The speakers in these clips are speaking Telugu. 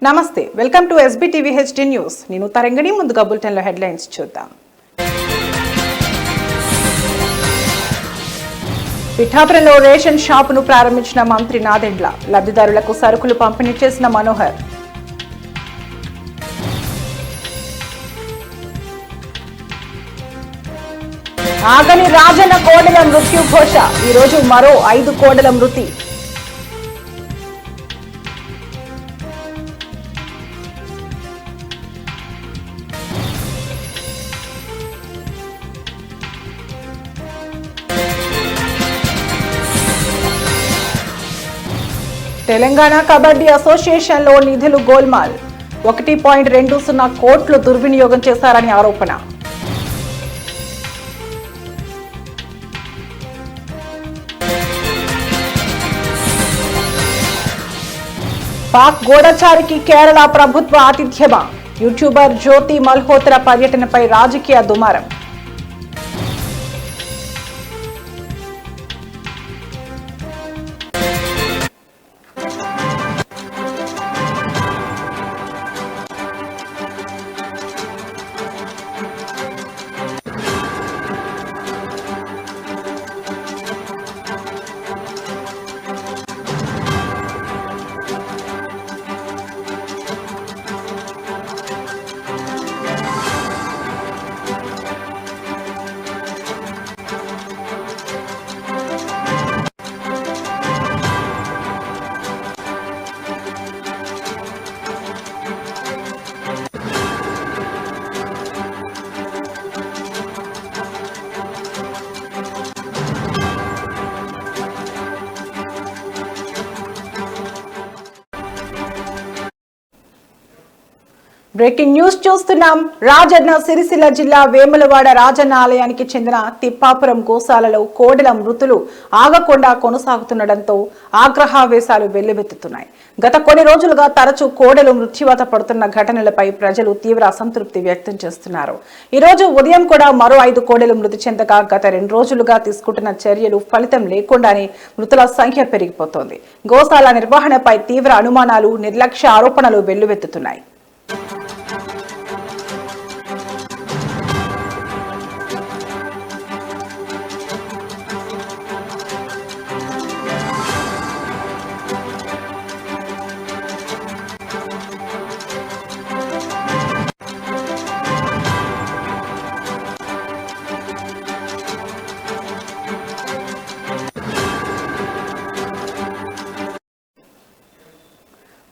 నమస్తే, welcome to SBTV HD news. నేను తరంగిణి. ముందుగా బులెటిన్లో హెడ్లైన్స్ చూద్దాం. పిఠాపురంలో రేషన్ షాపును ప్రారంభించిన మంత్రి నాదెండ్ల. లబ్ధిదారులకు సరుకులు పంపిణీ చేసిన మనోహర్. ఆగని రాజన్న కోడెల మృత్యు ఘోష. ఈరోజు మరో 5 కోడెల మృతి. తెలంగాణ కబడ్డీ అసోసియేషన్లో నిధులు గోల్మాల్. 1.20 కోట్లు దుర్వినియోగం చేశారని ఆరోపణ. పాక్ గూఢచారికి కేరళ ప్రభుత్వ ఆతిథ్యమా. యూట్యూబర్ జ్యోతి మల్హోత్రా పర్యటనపై రాజకీయ దుమారం. బ్రేకింగ్ న్యూస్ చూస్తున్నాం. రాజన్న సిరిసిల్ల జిల్లా వేములవాడ రాజన్న ఆలయానికి చెందిన తిప్పాపురం గోశాలలో కోడెల మృతులు ఆగకుండా కొనసాగుతుండటంతో ఆగ్రహావేశాలు వెల్లువెత్తుతున్నాయి. గత కొన్ని రోజులుగా తరచూ కోడెలు మృత్యువాత పడుతున్న ఘటనలపై ప్రజలు తీవ్ర అసంతృప్తి వ్యక్తం చేస్తున్నారు. ఈ రోజు ఉదయం కూడా మరో 5 కోడెలు మృతి చెందగా గత 2 రోజులుగా తీసుకుంటున్న చర్యలు ఫలితం లేకుండానే మృతుల సంఖ్య పెరిగిపోతోంది. గోశాల నిర్వహణపై తీవ్ర అనుమానాలు, నిర్లక్ష్య ఆరోపణలు వెల్లువెత్తుతున్నాయి.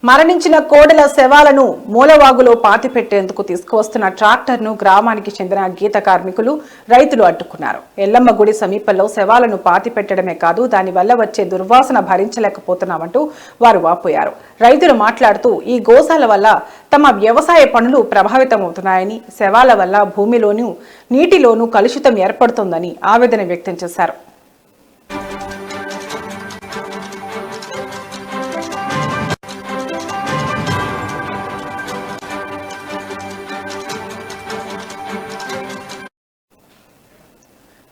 మరణించిన కోడెల శవాలను మూలవాగులో పాతిపెట్టేందుకు తీసుకువస్తున్న ట్రాక్టర్ను గ్రామానికి చెందిన గీత కార్మికులు, రైతులు అడ్డుకున్నారు. ఎల్లమ్మ గుడి సమీపంలో శవాలను పాతిపెట్టడమే కాదు, దానివల్ల వచ్చే దుర్వాసన భరించలేకపోతున్నామంటూ వారు వాపోయారు. రైతులు మాట్లాడుతూ ఈ గోశాల వల్ల తమ వ్యవసాయ పనులు ప్రభావితమవుతున్నాయని, శవాల వల్ల భూమిలోనూ నీటిలోనూ కలుషితం ఏర్పడుతోందని ఆవేదన వ్యక్తం చేశారు.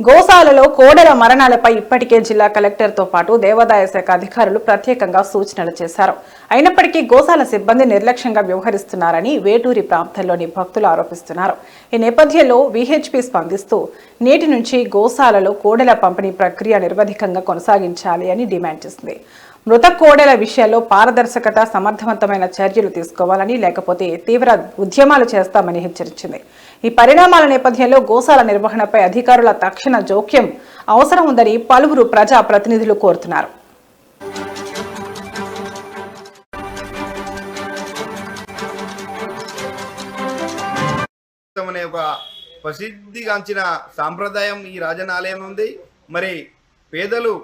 గోశాలలో కోడెల మరణాలపై ఇప్పటికే జిల్లా కలెక్టర్తో పాటు దేవాదాయ శాఖ అధికారులు ప్రత్యేకంగా సూచనలు చేశారు. అయినప్పటికీ గోశాల సిబ్బంది నిర్లక్ష్యంగా వ్యవహరిస్తున్నారని వేటూరి ప్రాంతంలోని భక్తులు ఆరోపిస్తున్నారు. ఈ నేపథ్యంలో విహెచ్పి స్పందిస్తూ నేటి నుంచి గోశాలలో కోడెల పంపిణీ ప్రక్రియ నిరవధికంగా కొనసాగించాలి అని డిమాండ్ చేసింది. మృత కోడెల విషయాల్లో పారదర్శకత, సమర్థవంతమైన చర్యలు తీసుకోవాలని, లేకపోతే తీవ్ర ఉద్యమాలు చేస్తామని హెచ్చరించింది. ఈ పరిణామాల నేపథ్యంలో గోశాల నిర్వహణపై అధికారుల తక్షణ జోక్యం అవసరం ఉందని పలువురు ప్రజా ప్రతినిధులు కోరుతున్నారు. ప్రసిద్ధిగాంచిన సాంప్రదాయం ఈ రాజన్న ఆలయం ఉంది. మరి పేదలు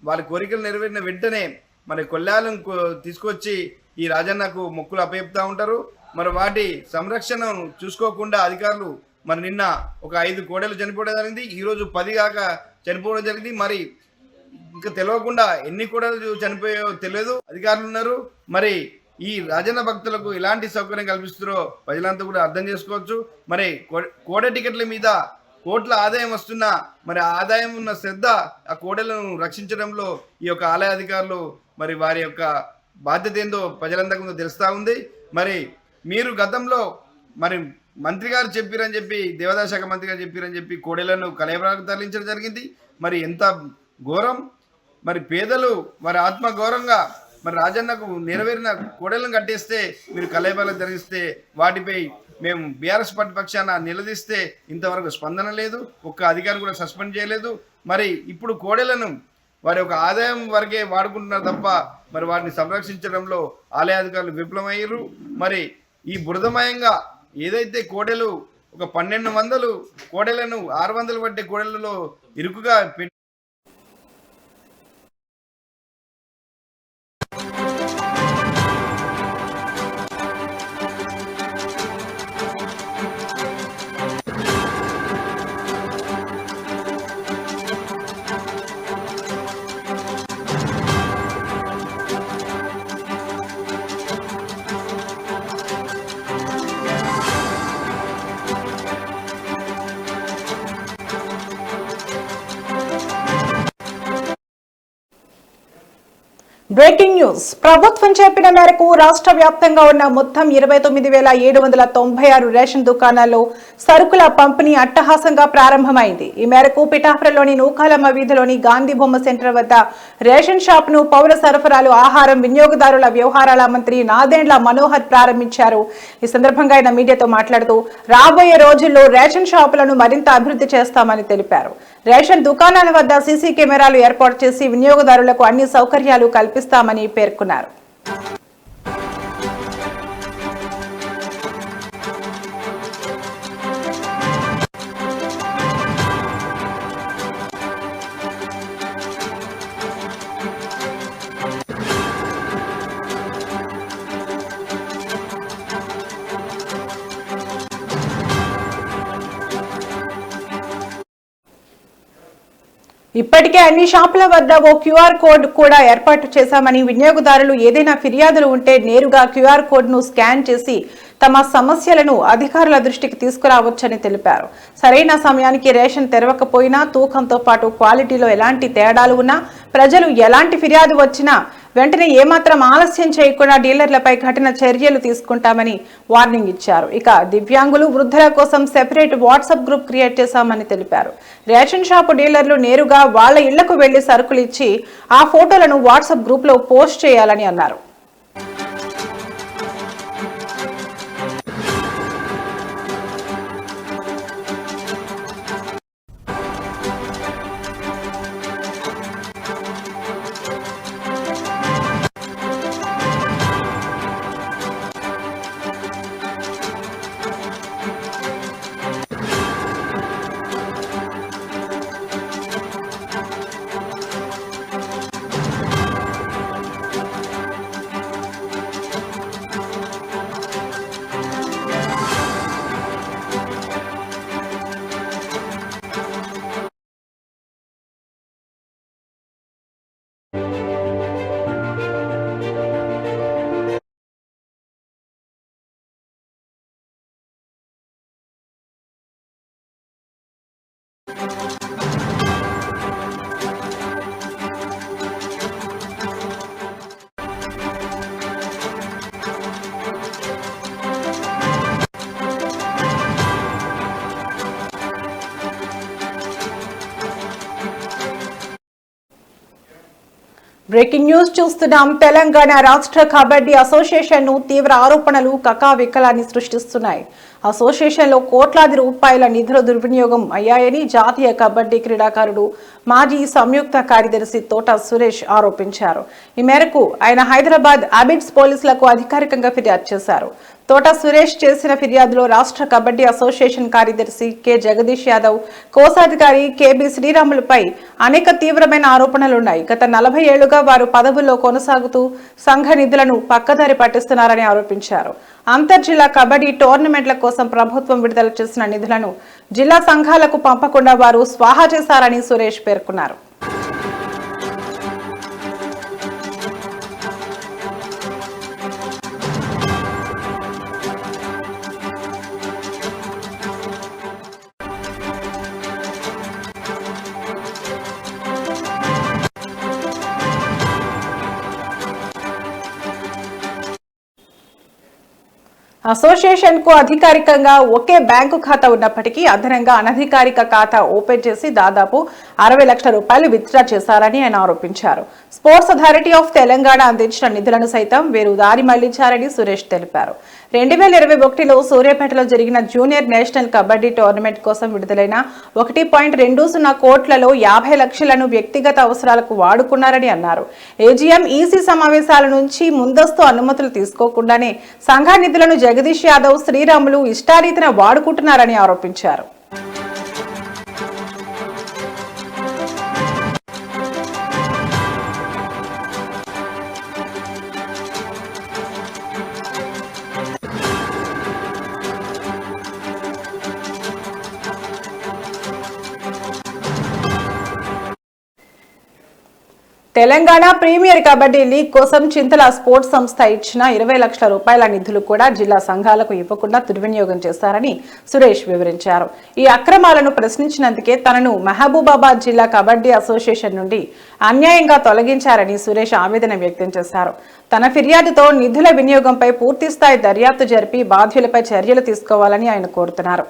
వారి కోరికలు నెరవేరిన వెంటనే మరి కొల్లాలను తీసుకొచ్చి ఈ రాజన్నకు మొక్కులు అప్పచెప్తా ఉంటారు. మరి వాటి సంరక్షణను చూసుకోకుండా అధికారులు మరి నిన్న ఒక 5 కోడలు చనిపోవడం జరిగింది. ఈరోజు 10 కాక చనిపోవడం జరిగింది. మరి ఇంకా తెలియకుండా ఎన్ని కోడలు చనిపోయో తెలియదు. అధికారులు ఉన్నారు. మరి ఈ రాజన్న భక్తులకు ఎలాంటి సౌకర్యం కల్పిస్తారో ప్రజలంతా కూడా అర్థం చేసుకోవచ్చు. మరి కోడ టికెట్ల మీద కోట్ల ఆదాయం వస్తున్నా మరి ఆదాయం ఉన్న శ్రద్ధ ఆ కోడలను రక్షించడంలో ఈ యొక్క ఆలయ అధికారులు మరి వారి యొక్క బాధ్యత ఏందో ప్రజలందరికీ ముందు తెలుస్తూ ఉంది. మరి మీరు గతంలో మరి మంత్రి గారు చెప్పారని చెప్పి, దేవాదాయ శాఖ మంత్రి గారు చెప్పారని చెప్పి కోడెలను కలయబరాలకు తరలించడం జరిగింది. మరి ఎంత ఘోరం! మరి పేదలు వారి ఆత్మ గౌరవంగా మరి రాజన్నకు నెరవేరిన కోడెలను కట్టేస్తే మీరు కలయబరాలకు తరలిస్తే వాటిపై మేము బీఆర్ఎస్ పార్టీ పక్షాన నిలదీస్తే ఇంతవరకు స్పందన లేదు. ఒక్క అధికారి కూడా సస్పెండ్ చేయలేదు. మరి ఇప్పుడు కోడెలను వారి యొక్క ఆదాయం వరకే వాడుకుంటున్నారు తప్ప మరి వాటిని సంరక్షించడంలో ఆలయ అధికారులు విఫలమయ్యారు. మరి ఈ బురదమయంగా ఏదైతే కోడెలు ఒక 1200 కోడెలను 600 పట్టే కోడెలలో ఇరుకుగా పెట్టి బ్రేకింగ్ న్యూస్. ప్రభుత్వం చెప్పిన మేరకు రాష్ట్ర వ్యాప్తంగా ఉన్న మొత్తం 29,796 రేషన్ దుకాణాల్లో సరుకుల పంపిణీ అట్టహాసంగా ప్రారంభమైంది. ఈ మేరకు పిఠాపురంలోని నూకాలమ్మ వీధిలోని గాంధీ బొమ్మ సెంటర్ వద్ద రేషన్ షాప్ ను పౌర సరఫరాలు, ఆహారం, వినియోగదారుల వ్యవహారాల మంత్రి నాదెండ్ల మనోహర్ ప్రారంభించారు. ఈ సందర్భంగా ఆయన మీడియాతో మాట్లాడుతూ రాబోయే రోజుల్లో రేషన్ షాపులను మరింత అభివృద్ధి చేస్తామని తెలిపారు. రేషన్ దుకాణాల వద్ద సీసీ కెమెరాలు ఏర్పాటు చేసి వినియోగదారులకు అన్ని సౌకర్యాలు కల్పిస్తామని పేర్కొన్నారు. ఇప్పటికే అన్ని షాపుల వద్ద ఓ క్యూఆర్ కోడ్ కూడా ఏర్పాటు చేశామని, వినియోగదారులు ఏదైనా ఫిర్యాదులు ఉంటే నేరుగా క్యూఆర్ కోడ్ ను స్కాన్ చేసి తమ సమస్యలను అధికారుల దృష్టికి తీసుకురావచ్చని తెలిపారు. సరైన సమయానికి రేషన్ తెరవకపోయినా, తూకంతో పాటు క్వాలిటీలో ఎలాంటి తేడాలు ఉన్నా, ప్రజలు ఎలాంటి ఫిర్యాదు వచ్చినా వెంటనే ఏమాత్రం ఆలస్యం చేయకుండా డీలర్లపై కఠిన చర్యలు తీసుకుంటామని వార్నింగ్ ఇచ్చారు. ఇక దివ్యాంగులు, వృద్ధుల కోసం సెపరేట్ వాట్సాప్ గ్రూప్ క్రియేట్ చేశామని తెలిపారు. రేషన్ షాపు డీలర్లు నేరుగా వాళ్ల ఇళ్లకు వెళ్లి సరుకులు ఇచ్చి ఆ ఫోటోలను వాట్సాప్ గ్రూప్ లో పోస్ట్ చేయాలని అన్నారు. బ్రేకింగ్ న్యూస్ చూస్తున్నాం. తెలంగాణ రాష్ట్ర కబడ్డీ అసోసియేషన్ ను తీవ్ర ఆరోపణలు కకావికలాన్ని సృష్టిస్తున్నాయి. అసోసియేషన్లో కోట్లాది రూపాయల నిధుల దుర్వినియోగం అయ్యాయని జాతీయ కబడ్డీ క్రీడాకారుడు, మాజీ సంయుక్త కార్యదర్శి తోట సురేష్ ఆరోపించారు. ఈ మేరకు ఆయన హైదరాబాద్ అబిడ్స్ పోలీసులకు అధికారికంగా ఫిర్యాదు చేశారు. తోట సురేష్ చేసిన ఫిర్యాదులో రాష్ట్ర కబడ్డీ అసోసియేషన్ కార్యదర్శి కె జగదీష్ యాదవ్, కోశాధికారి కెబి శ్రీరాములపై అనేక తీవ్రమైన ఆరోపణలున్నాయి. గత 40 ఏళ్లుగా వారు పదవుల్లో కొనసాగుతూ సంఘ నిధులను పక్కదారి పట్టిస్తున్నారని ఆరోపించారు. అంతర్జిల్లా కబడ్డీ టోర్నమెంట్ల కోసం ప్రభుత్వం విడుదల చేసిన నిధులను జిల్లా సంఘాలకు పంపకుండా వారు స్వాహా చేశారని సురేష్ పేర్కొన్నారు. అసోసియేషన్ కు అధికారికంగా ఒకే బ్యాంకు ఖాతా ఉన్నప్పటికీ అదనంగా అనధికారిక ఖాతా ఓపెన్ చేసి దాదాపు 60 లక్షల రూపాయలు విత్డ్రా చేశారని ఆయన ఆరోపించారు. స్పోర్ట్స్ అథారిటీ ఆఫ్ తెలంగాణ అందించిన నిధులను సైతం వీరు దారి మళ్లించారని సురేష్ తెలిపారు. 2021లో సూర్యాపేటలో జరిగిన జూనియర్ నేషనల్ కబడ్డీ టోర్నమెంట్ కోసం విడుదలైన 1.20 కోట్లలో 50 లక్షలను వ్యక్తిగత అవసరాలకు వాడుకున్నారని అన్నారు. ఏజీఎం ఈసీ సమావేశాల నుంచి ముందస్తు అనుమతులు తీసుకోకుండానే సంఘ నిధులను జగదీష్ యాదవ్, శ్రీరాములు ఇష్టారీతిన వాడుకుంటున్నారని ఆరోపించారు. తెలంగాణ ప్రీమియర్ కబడ్డీ లీగ్ కోసం చింతల స్పోర్ట్స్ సంస్థ ఇచ్చిన 20 లక్షల రూపాయల నిధులు కూడా జిల్లా సంఘాలకు ఇవ్వకుండా దుర్వినియోగం చేశారని సురేష్ వివరించారు. ఈ అక్రమాలను ప్రశ్నించినందుకే తనను మహబూబాబాద్ జిల్లా కబడ్డీ అసోసియేషన్ నుండి అన్యాయంగా తొలగించారని సురేష్ ఆవేదన వ్యక్తం చేశారు. తన ఫిర్యాదుతో నిధుల వినియోగంపై పూర్తిస్థాయి దర్యాప్తు జరిపి బాధ్యులపై చర్యలు తీసుకోవాలని ఆయన కోరుతున్నారు.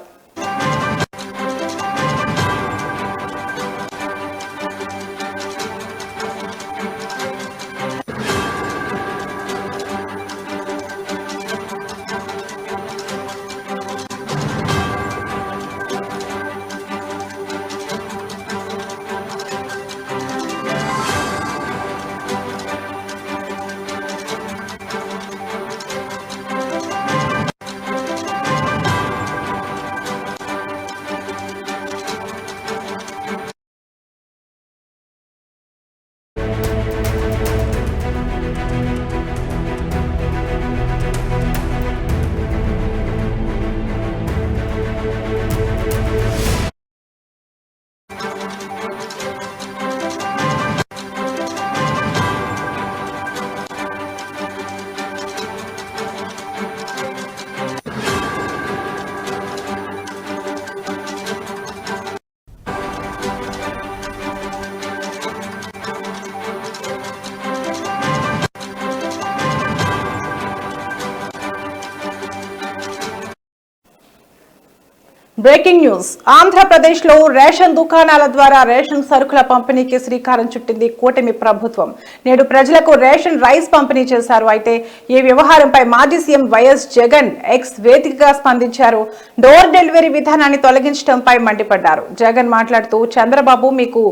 Breaking news. ఆంధ్రప్రదేశ్ లో రేషన్ దుకాణాల ద్వారా రేషన్ సరుకుల పంపిణీకి శ్రీకారం చుట్టింది కూటమి ప్రభుత్వం. నేడు ప్రజలకు రేషన్ రైస్ పంపిణీ చేశారు. అయితే ఈ వ్యవహారంపై మాజీ సీఎం వైఎస్ జగన్ ఎక్స్ వేదికగా స్పందించారు. డోర్ డెలివరీ విధానాన్ని తొలగించడంపై మండిపడ్డారు. జగన్ మాట్లాడుతూ, చంద్రబాబు, మీకు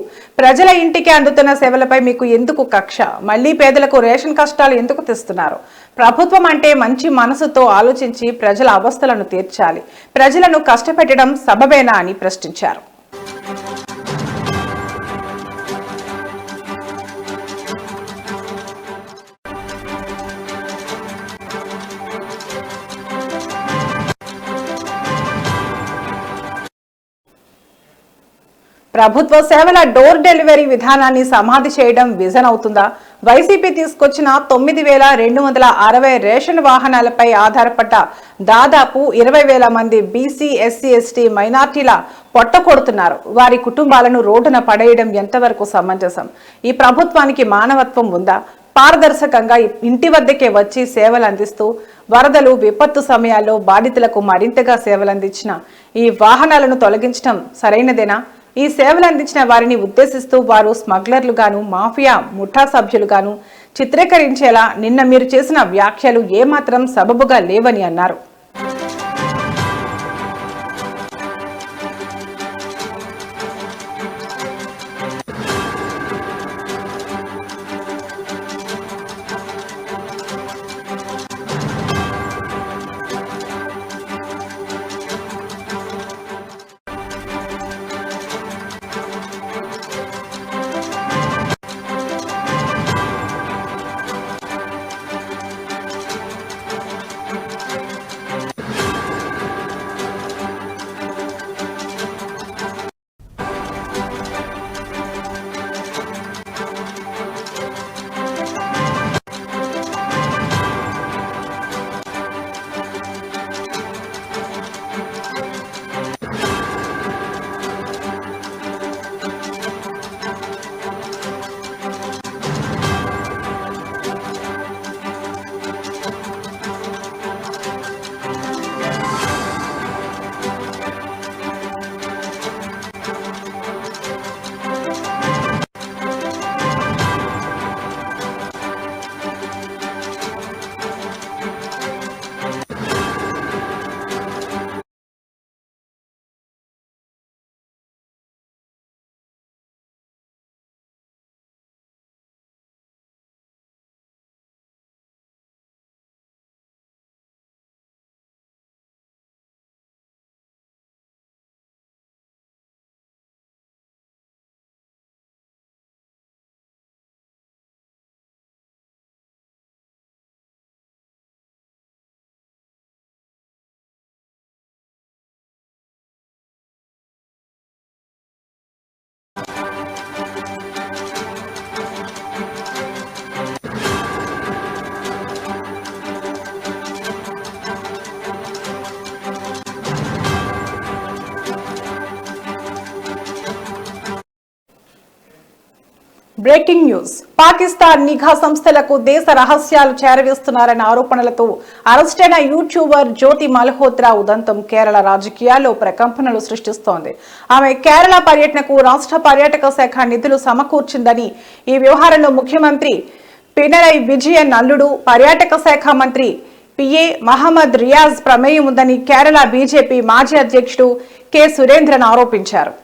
ప్రజల ఇంటికి అందుతున్న సేవలపై మీకు ఎందుకు కక్ష? మళ్లీ పేదలకు రేషన్ కష్టాలు ఎందుకు తెస్తున్నారు? ప్రభుత్వం అంటే మంచి మనసుతో ఆలోచించి ప్రజల అవస్థలను తీర్చాలి. ప్రజలను కష్టపెట్టడం సబబేనా అని ప్రశ్నించారు. ప్రభుత్వ సేవల డోర్ డెలివరీ విధానాన్ని సమాధి చేయడం విజన్ అవుతుందా? వైసీపీ తీసుకొచ్చిన 9,260 రేషన్ వాహనాలపై ఆధారపడ్డ దాదాపు 20,000 మంది బీసీ, ఎస్సీ, ఎస్టీ, మైనార్టీల పొట్టకొడుతున్నారు. వారి కుటుంబాలను రోడ్డున పడేయడం ఎంతవరకు సమంజసం? ఈ ప్రభుత్వానికి మానవత్వం ఉందా? పారదర్శకంగా ఇంటి వద్దకే వచ్చి సేవలు అందిస్తూ వరదలు, విపత్తు సమయాల్లో బాధితులకు మరింతగా సేవలందించిన ఈ వాహనాలను తొలగించడం సరైనదేనా? ఈ సేవలు అందించిన వారిని ఉద్దేశిస్తూ వారు స్మగ్లర్లుగాను, మాఫియా ముఠా సభ్యులుగాను చిత్రీకరించేలా నిన్న మీరు చేసిన వ్యాఖ్యలు ఏమాత్రం సబబుగా లేవని అన్నారు. Breaking news. పాకిస్తాన్ నిఘా సంస్థలకు దేశ రహస్యాలు చేరవేస్తున్నారన్న ఆరోపణలతో అరెస్టైన యూట్యూబర్ జ్యోతి మల్హోత్రా ఉదంతం కేరళ రాజకీయాల్లో ప్రకంపనలు సృష్టిస్తోంది. ఆమె కేరళ పర్యటనకు రాష్ట్ర పర్యాటక శాఖ నిధులు సమకూర్చిందని, ఈ వ్యవహారంలో ముఖ్యమంత్రి పినరై విజయన్ అల్లుడు పర్యాటక శాఖ మంత్రి పిఏ మహమ్మద్ రియాజ్ ప్రమేయం ఉందని కేరళ బీజేపీ మాజీ అధ్యక్షుడు కె సురేంద్రన్ ఆరోపించారు.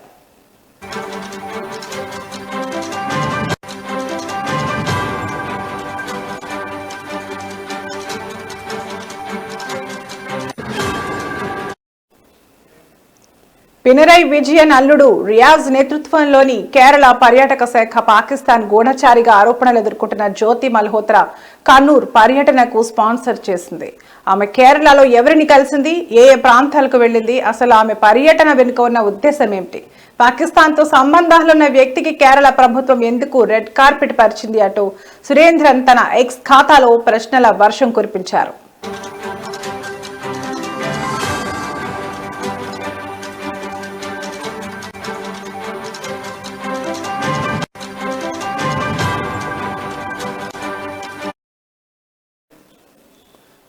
పినరై విజయన్ అల్లుడు రియాజ్ నేతృత్వంలోని కేరళ పర్యాటక శాఖ పాకిస్తాన్ గూఢచారిగా ఆరోపణలు ఎదుర్కొంటున్న జ్యోతి మల్హోత్రా కన్నూర్ పర్యటనకు స్పాన్సర్ చేసింది. ఆమె కేరళలో ఎవరిని కలిసింది, ఏ ప్రాంతాలకు వెళ్లింది, అసలు ఆమె పర్యటన వెనుక ఉన్న ఉద్దేశం ఏమిటి, పాకిస్తాన్తో సంబంధాలున్న వ్యక్తికి కేరళ ప్రభుత్వం ఎందుకు రెడ్ కార్పెట్ పరిచింది అంటూ సురేంద్రన్ తన ఎక్స్ ఖాతాలో ప్రశ్నల వర్షం కురిపించారు.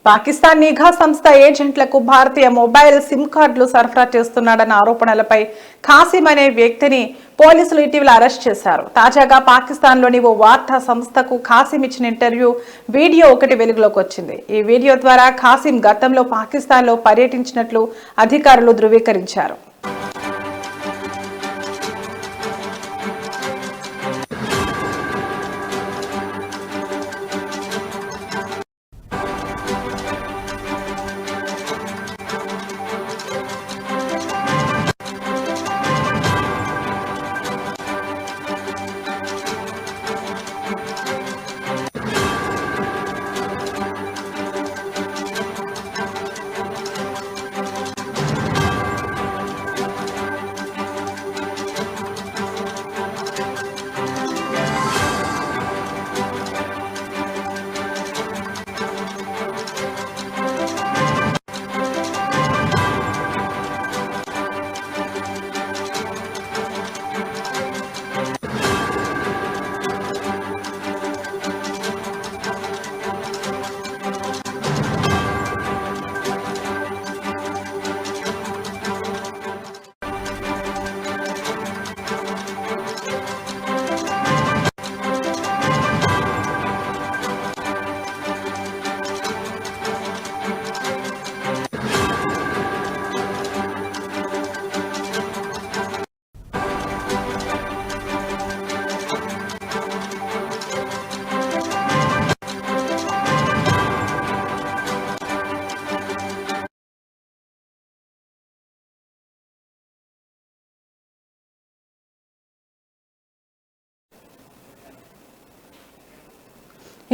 పాకిస్తాన్ నిఘా సంస్థ ఏజెంట్లకు భారతీయ మొబైల్ సిమ్ కార్డులు సరఫరా చేస్తున్నాడన్న ఆరోపణలపై ఖాసిం అనే వ్యక్తిని పోలీసులు ఇటీవల అరెస్ట్ చేశారు. తాజాగా పాకిస్తాన్లోని ఓ వార్తా సంస్థకు ఖాసిం ఇచ్చిన ఇంటర్వ్యూ వీడియో ఒకటి వెలుగులోకి వచ్చింది. ఈ వీడియో ద్వారా ఖాసిం గతంలో పాకిస్తాన్లో పర్యటించినట్లు అధికారులు ధృవీకరించారు.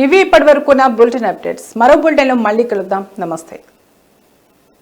ఇవి ఇప్పటివరకు నా బులెటిన్ అప్డేట్స్. మరో బులెటిన్లో మళ్ళీ కలుద్దాం. నమస్తే.